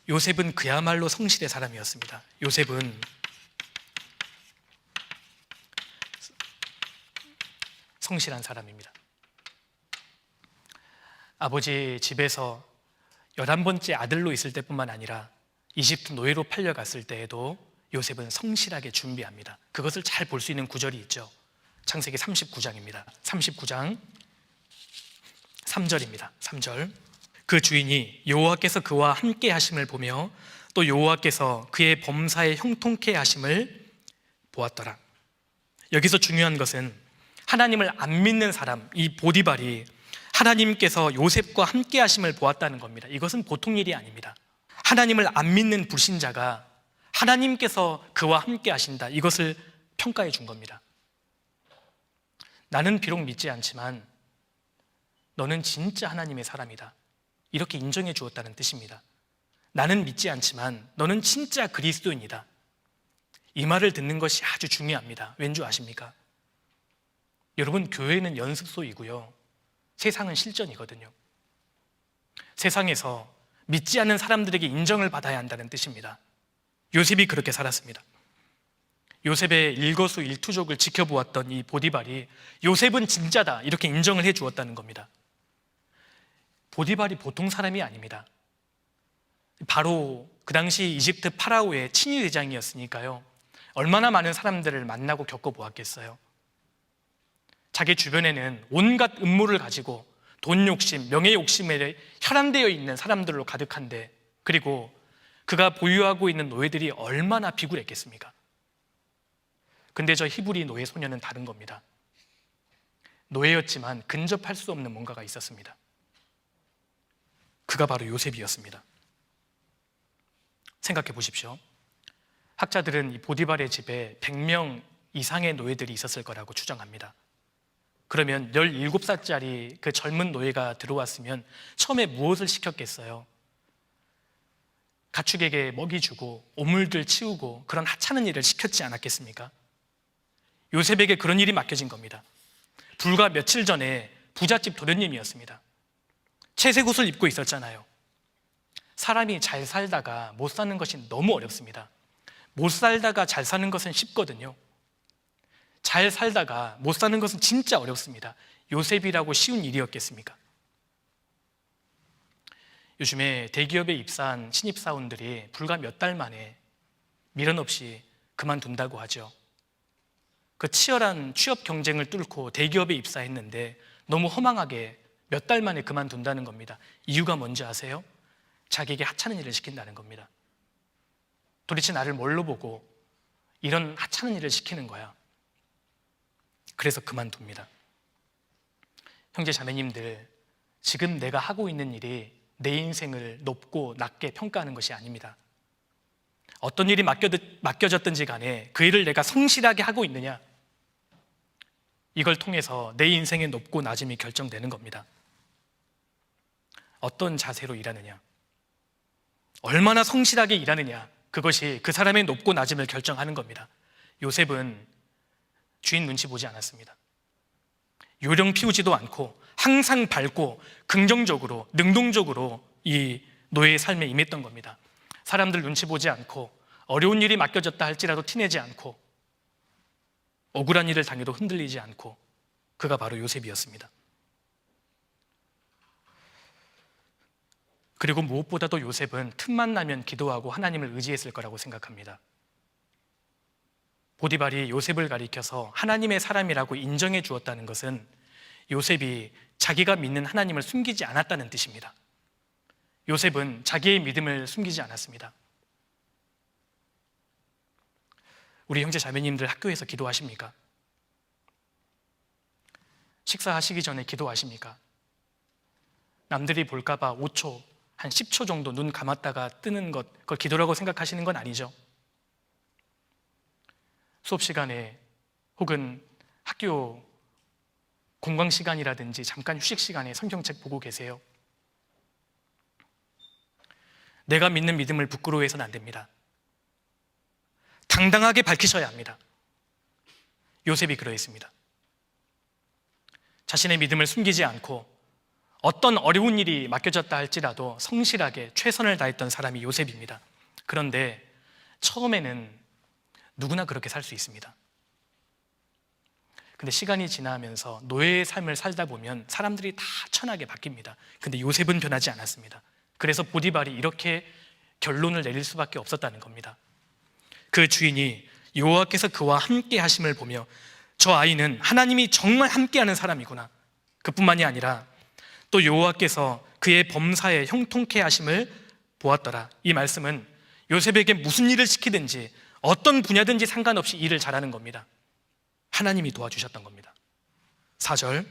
요셉은 그야말로 성실의 사람이었습니다. 요셉은 성실한 사람입니다. 아버지 집에서 11번째 아들로 있을 때뿐만 아니라 이집트 노예로 팔려갔을 때에도 요셉은 성실하게 준비합니다. 그것을 잘 볼 수 있는 구절이 있죠. 창세기 39장입니다. 39장 3절입니다. 3절. 그 주인이 여호와께서 그와 함께 하심을 보며 또 여호와께서 그의 범사에 형통케 하심을 보았더라. 여기서 중요한 것은 하나님을 안 믿는 사람, 이 보디발이 하나님께서 요셉과 함께 하심을 보았다는 겁니다. 이것은 보통 일이 아닙니다. 하나님을 안 믿는 불신자가 하나님께서 그와 함께 하신다, 이것을 평가해 준 겁니다. 나는 비록 믿지 않지만 너는 진짜 하나님의 사람이다, 이렇게 인정해 주었다는 뜻입니다. 나는 믿지 않지만 너는 진짜 그리스도인이다, 이 말을 듣는 것이 아주 중요합니다. 왠 줄 아십니까? 여러분, 교회는 연습소이고요, 세상은 실전이거든요. 세상에서 믿지 않는 사람들에게 인정을 받아야 한다는 뜻입니다. 요셉이 그렇게 살았습니다. 요셉의 일거수일투족을 지켜보았던 이 보디발이 요셉은 진짜다, 이렇게 인정을 해 주었다는 겁니다. 보디발이 보통 사람이 아닙니다. 바로 그 당시 이집트 파라오의 친위대장이었으니까요, 얼마나 많은 사람들을 만나고 겪어보았겠어요. 자기 주변에는 온갖 음모를 가지고 돈 욕심, 명예 욕심에 혈안되어 있는 사람들로 가득한데, 그리고 그가 보유하고 있는 노예들이 얼마나 비굴했겠습니까? 근데 저 히브리 노예 소녀는 다른 겁니다. 노예였지만 근접할 수 없는 뭔가가 있었습니다. 그가 바로 요셉이었습니다. 생각해 보십시오. 학자들은 이 보디발의 집에 100명 이상의 노예들이 있었을 거라고 추정합니다. 그러면 17살짜리 그 젊은 노예가 들어왔으면 처음에 무엇을 시켰겠어요? 가축에게 먹이 주고 오물들 치우고 그런 하찮은 일을 시켰지 않았겠습니까? 요셉에게 그런 일이 맡겨진 겁니다. 불과 며칠 전에 부잣집 도련님이었습니다. 채색 옷을 입고 있었잖아요. 사람이 잘 살다가 못 사는 것이 너무 어렵습니다. 못 살다가 잘 사는 것은 쉽거든요. 잘 살다가 못 사는 것은 진짜 어렵습니다. 요셉이라고 쉬운 일이었겠습니까? 요즘에 대기업에 입사한 신입사원들이 불과 몇 달 만에 미련 없이 그만둔다고 하죠. 그 치열한 취업 경쟁을 뚫고 대기업에 입사했는데 너무 허망하게 몇 달 만에 그만둔다는 겁니다. 이유가 뭔지 아세요? 자기에게 하찮은 일을 시킨다는 겁니다. 도대체 나를 뭘로 보고 이런 하찮은 일을 시키는 거야? 그래서 그만둡니다. 형제 자매님들, 지금 내가 하고 있는 일이 내 인생을 높고 낮게 평가하는 것이 아닙니다. 어떤 일이 맡겨졌든지 간에 그 일을 내가 성실하게 하고 있느냐, 이걸 통해서 내 인생의 높고 낮음이 결정되는 겁니다. 어떤 자세로 일하느냐, 얼마나 성실하게 일하느냐, 그것이 그 사람의 높고 낮음을 결정하는 겁니다. 요셉은 주인 눈치 보지 않았습니다. 요령 피우지도 않고 항상 밝고 긍정적으로 능동적으로 이 노예의 삶에 임했던 겁니다. 사람들 눈치 보지 않고 어려운 일이 맡겨졌다 할지라도 티내지 않고 억울한 일을 당해도 흔들리지 않고, 그가 바로 요셉이었습니다. 그리고 무엇보다도 요셉은 틈만 나면 기도하고 하나님을 의지했을 거라고 생각합니다. 보디발이 요셉을 가리켜서 하나님의 사람이라고 인정해 주었다는 것은 요셉이 자기가 믿는 하나님을 숨기지 않았다는 뜻입니다. 요셉은 자기의 믿음을 숨기지 않았습니다. 우리 형제 자매님들 학교에서 기도하십니까? 식사하시기 전에 기도하십니까? 남들이 볼까 봐 5초, 한 10초 정도 눈 감았다가 뜨는 것, 그걸 기도라고 생각하시는 건 아니죠? 수업 시간에 혹은 학교 공강 시간이라든지 잠깐 휴식 시간에 성경책 보고 계세요? 내가 믿는 믿음을 부끄러워해서는 안 됩니다. 당당하게 밝히셔야 합니다. 요셉이 그러했습니다. 자신의 믿음을 숨기지 않고 어떤 어려운 일이 맡겨졌다 할지라도 성실하게 최선을 다했던 사람이 요셉입니다. 그런데 처음에는 누구나 그렇게 살 수 있습니다. 근데 시간이 지나면서 노예의 삶을 살다 보면 사람들이 다 천하게 바뀝니다. 근데 요셉은 변하지 않았습니다. 그래서 보디발이 이렇게 결론을 내릴 수밖에 없었다는 겁니다. 그 주인이 여호와께서 그와 함께 하심을 보며 저 아이는 하나님이 정말 함께하는 사람이구나, 그뿐만이 아니라 또 여호와께서 그의 범사에 형통케 하심을 보았더라. 이 말씀은 요셉에게 무슨 일을 시키든지 어떤 분야든지 상관없이 일을 잘하는 겁니다. 하나님이 도와주셨던 겁니다. 4절,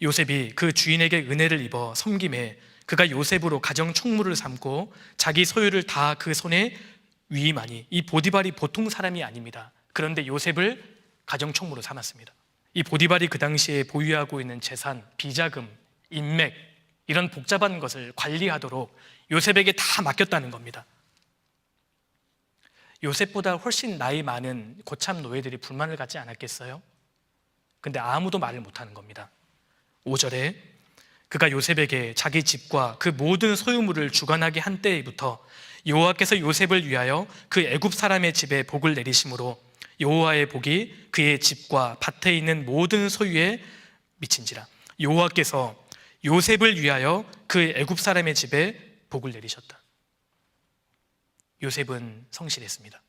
요셉이 그 주인에게 은혜를 입어 섬김에 그가 요셉으로 가정 총무를 삼고 자기 소유를 다 그 손에 위임하니, 이 보디발이 보통 사람이 아닙니다. 그런데 요셉을 가정 총무로 삼았습니다. 이 보디발이 그 당시에 보유하고 있는 재산, 비자금, 인맥, 이런 복잡한 것을 관리하도록 요셉에게 다 맡겼다는 겁니다. 요셉보다 훨씬 나이 많은 고참 노예들이 불만을 갖지 않았겠어요? 근데 아무도 말을 못하는 겁니다. 5절에 그가 요셉에게 자기 집과 그 모든 소유물을 주관하게 한 때부터 여호와께서 요셉을 위하여 그 애굽 사람의 집에 복을 내리심으로 여호와의 복이 그의 집과 밭에 있는 모든 소유에 미친지라. 여호와께서 요셉을 위하여 그 애굽 사람의 집에 복을 내리셨다. 요셉은 성실했습니다.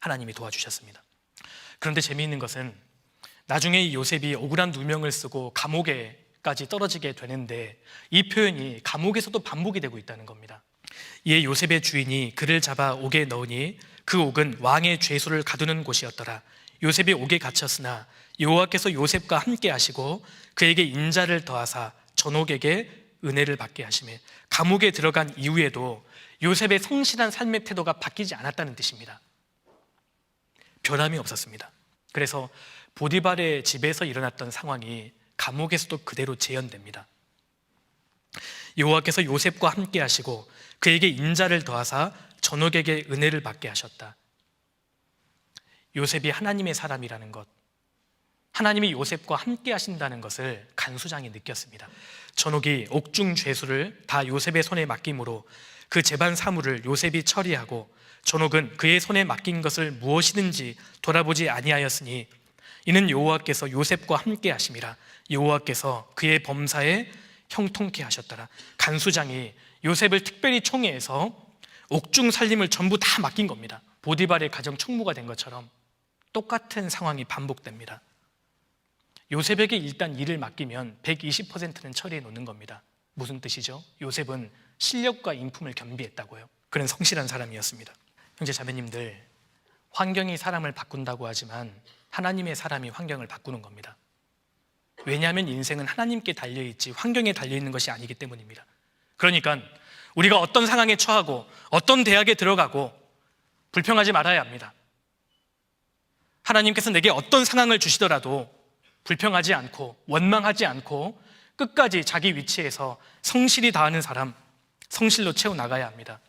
하나님이 도와주셨습니다. 그런데 재미있는 것은 나중에 이 요셉이 억울한 누명을 쓰고 감옥에까지 떨어지게 되는데 이 표현이 감옥에서도 반복이 되고 있다는 겁니다. 이에 요셉의 주인이 그를 잡아 옥에 넣으니 그 옥은 왕의 죄수를 가두는 곳이었더라. 요셉이 옥에 갇혔으나 여호와께서 요셉과 함께 하시고 그에게 인자를 더하사 전옥에게 은혜를 받게 하시매, 감옥에 들어간 이후에도 요셉의 성실한 삶의 태도가 바뀌지 않았다는 뜻입니다. 변함이 없었습니다. 그래서 보디발의 집에서 일어났던 상황이 감옥에서도 그대로 재현됩니다. 여호와께서 요셉과 함께 하시고 그에게 인자를 더하사 전옥에게 은혜를 받게 하셨다. 요셉이 하나님의 사람이라는 것, 하나님이 요셉과 함께 하신다는 것을 간수장이 느꼈습니다. 전옥이 옥중 죄수를 다 요셉의 손에 맡김으로 그 재반 사물을 요셉이 처리하고 전옥은 그의 손에 맡긴 것을 무엇이든지 돌아보지 아니하였으니 이는 여호와께서 요셉과 함께 하심이라. 여호와께서 그의 범사에 형통케 하셨더라. 간수장이 요셉을 특별히 총애해서 옥중 살림을 전부 다 맡긴 겁니다. 보디발의 가정 총무가 된 것처럼 똑같은 상황이 반복됩니다. 요셉에게 일단 일을 맡기면 120%는 처리해 놓는 겁니다. 무슨 뜻이죠? 요셉은 실력과 인품을 겸비했다고요. 그는 성실한 사람이었습니다. 형제 자매님들, 환경이 사람을 바꾼다고 하지만 하나님의 사람이 환경을 바꾸는 겁니다. 왜냐하면 인생은 하나님께 달려있지 환경에 달려있는 것이 아니기 때문입니다. 그러니까 우리가 어떤 상황에 처하고 어떤 대학에 들어가고 불평하지 말아야 합니다. 하나님께서 내게 어떤 상황을 주시더라도 불평하지 않고 원망하지 않고 끝까지 자기 위치에서 성실히 다하는 사람, 성실로 채워나가야 합니다.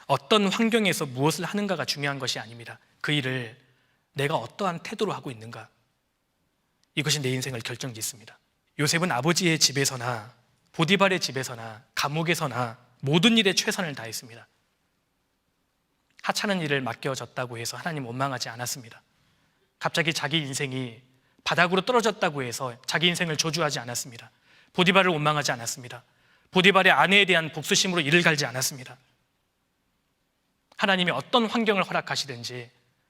어떤 환경에서 무엇을 하는가가 중요한 것이 아닙니다. 그 일을 내가 어떠한 태도로 하고 있는가, 이것이 내 인생을 결정짓습니다. 요셉은 아버지의 집에서나 보디발의 집에서나 감옥에서나 모든 일에 최선을 다했습니다. 하찮은 일을 맡겨졌다고 해서 하나님 원망하지 않았습니다. 갑자기 자기 인생이 바닥으로 떨어졌다고 해서 자기 인생을 저주하지 않았습니다. 보디발을 원망하지 않았습니다. 보디발의 아내에 대한 복수심으로 이를 갈지 않았습니다. 하나님이 어떤 환경을 허락하시든지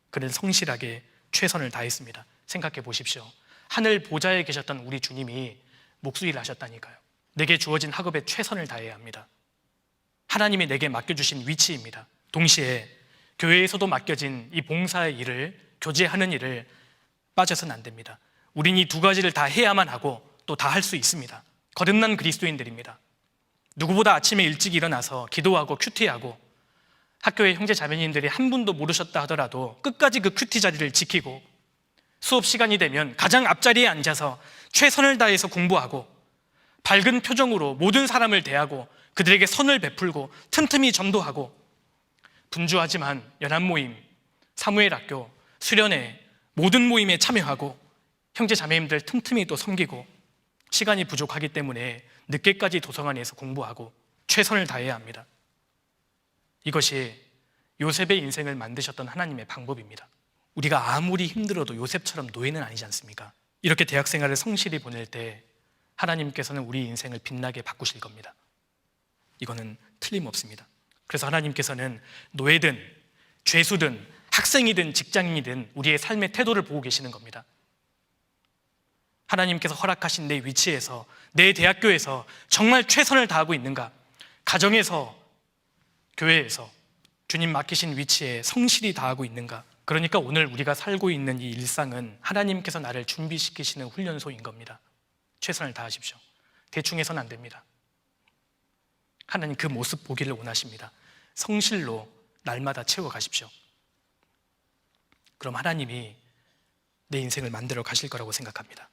그는 성실하게 최선을 다했습니다. 생각해 보십시오. 하늘 보좌에 계셨던 우리 주님이 목수일을 하셨다니까요. 내게 주어진 학업에 최선을 다해야 합니다. 하나님이 내게 맡겨주신 위치입니다. 동시에 교회에서도 맡겨진 이 봉사의 일을, 교제하는 일을 빠져서는 안 됩니다. 우린 이 두 가지를 다 해야만 하고 또 다 할 수 있습니다. 거듭난 그리스도인들입니다. 누구보다 아침에 일찍 일어나서 기도하고 큐티하고, 학교의 형제 자매님들이 한 분도 모르셨다 하더라도 끝까지 그 큐티 자리를 지키고, 수업 시간이 되면 가장 앞자리에 앉아서 최선을 다해서 공부하고, 밝은 표정으로 모든 사람을 대하고 그들에게 선을 베풀고 틈틈이 전도하고, 분주하지만 연합모임, 사무엘학교, 수련회 모든 모임에 참여하고 형제 자매님들 틈틈이 또 섬기고, 시간이 부족하기 때문에 늦게까지 도서관에서 공부하고 최선을 다해야 합니다. 이것이 요셉의 인생을 만드셨던 하나님의 방법입니다. 우리가 아무리 힘들어도 요셉처럼 노예는 아니지 않습니까? 이렇게 대학 생활을 성실히 보낼 때 하나님께서는 우리 인생을 빛나게 바꾸실 겁니다. 이거는 틀림없습니다. 그래서 하나님께서는 노예든 죄수든 학생이든 직장인이든 우리의 삶의 태도를 보고 계시는 겁니다. 하나님께서 허락하신 내 위치에서, 내 대학교에서 정말 최선을 다하고 있는가? 가정에서, 교회에서 주님 맡기신 위치에 성실히 다하고 있는가? 그러니까 오늘 우리가 살고 있는 이 일상은 하나님께서 나를 준비시키시는 훈련소인 겁니다. 최선을 다하십시오. 대충 해서는 안 됩니다. 하나님 그 모습 보기를 원하십니다. 성실로 날마다 채워가십시오. 그럼 하나님이 내 인생을 만들어 가실 거라고 생각합니다.